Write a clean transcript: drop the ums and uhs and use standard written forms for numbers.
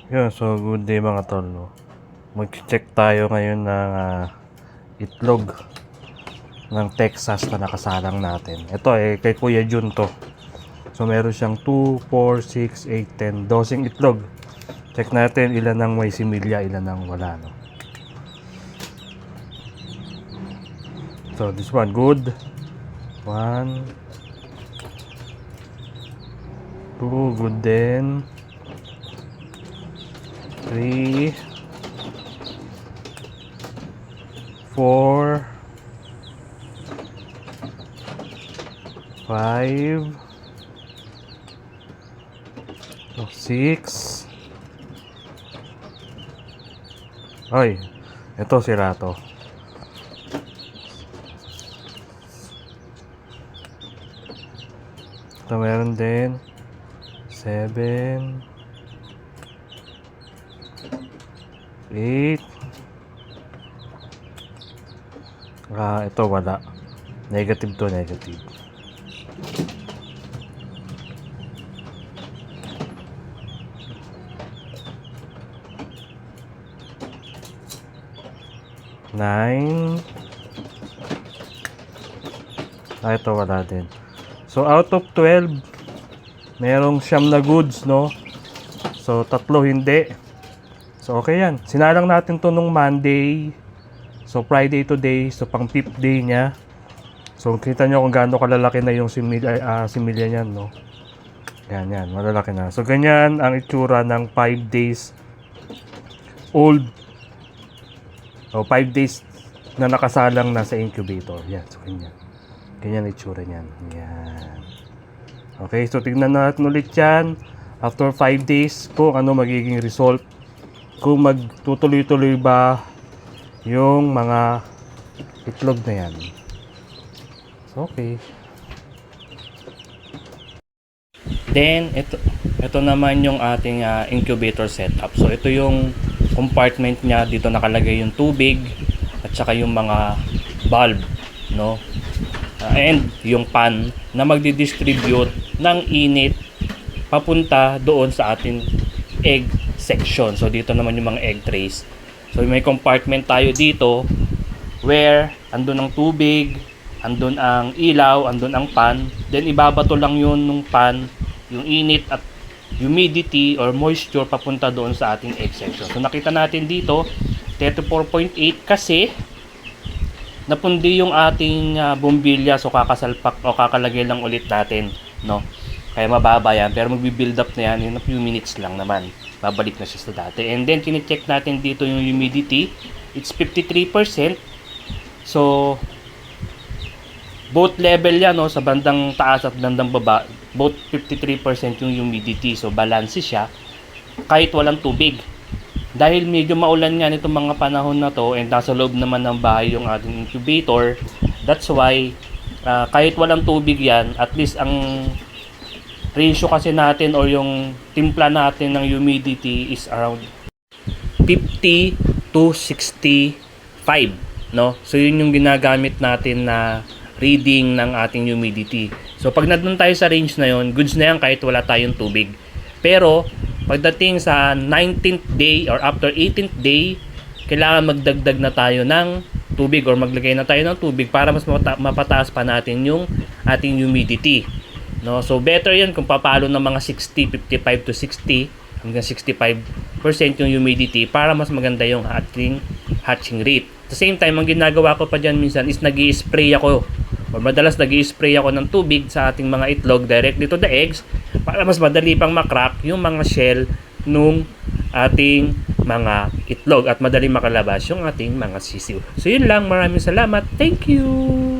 Yun, so good day mga tol, no? Mag-check tayo ngayon ng itlog ng Texas na nakasalang natin. Ito kay Kuya Jun to. So meron siyang 2, 4, 6, 8, 10, 12 itlog. Check natin ilan ang may similya, ilan ang wala, no? So this one good. 1, 2 good din. 3, 4, 5, 6. Ay, ito sira to. Ito meron din 7, 8. Ito wala. Negative to negative. Nine. Ito wala din. So out of 12, merong 9 na goods, no? So 3 hindi. So okay yan. Sinalang natin to nung Monday. So Friday today. So pang 5th day niya. So kita nyo kung gaano kalalaki na yung similya niyan, no? Yan. Malalaki na. So ganyan ang itsura ng 5 days old. O 5 days na nakasalang na sa incubator. Yan. So ganyan. Ganyan ang itsura niyan. Yan. Okay. So tignan natin ulit yan. After 5 days kung ano magiging result. Kung magtutuloy-tuloy ba yung mga itlog na yan. Okay. Then ito naman yung ating incubator setup. So ito yung compartment niya. Dito nakalagay yung tubig at saka yung mga bulb, no? And yung pan na magdi-distribute ng init papunta doon sa ating egg section. So dito naman yung mga egg trays. So may compartment tayo dito where andun ang tubig, andun ang ilaw, andun ang pan. Then ibabato lang yun nung pan, yung init at humidity or moisture papunta doon sa ating egg section. So nakita natin dito 34.8 kasi napundi yung ating bombilya. So kakasalpak o kakalagay lang ulit natin, no? Kaya mababa yan, pero magbi-build up na yan in a few minutes lang naman. Babalik na siya sa dati. And then kine-check natin dito yung humidity. It's 53%. So both level yan, no, sa bandang taas at bandang baba, both 53% yung humidity. So balance siya kahit walang tubig. Dahil medyo maulan nga nitong mga panahon na to and nasa loob naman ng bahay yung ating incubator, that's why kahit walang tubig yan, at least ang ratio kasi natin or yung timpla natin ng humidity is around 50 to 65, no? So yun yung ginagamit natin na reading ng ating humidity. So pag nandun tayo sa range na yun, goods na yan kahit wala tayong tubig. Pero pagdating sa 19th day or after 18th day, kailangan magdagdag na tayo ng tubig or maglagay na tayo ng tubig para mas mapataas pa natin yung ating humidity, no? So better yan kung papalo ng mga 60, 55 to 60 hanggang 65% yung humidity para mas maganda yung hatching rate. At the same time, ang ginagawa ko pa dyan minsan is nag-i-spray ako or madalas nag-i-spray ako ng tubig sa ating mga itlog directly to the eggs para mas madali pang makrack yung mga shell nung ating mga itlog at madali makalabas yung ating mga sisiw. So yun lang, maraming salamat. Thank you!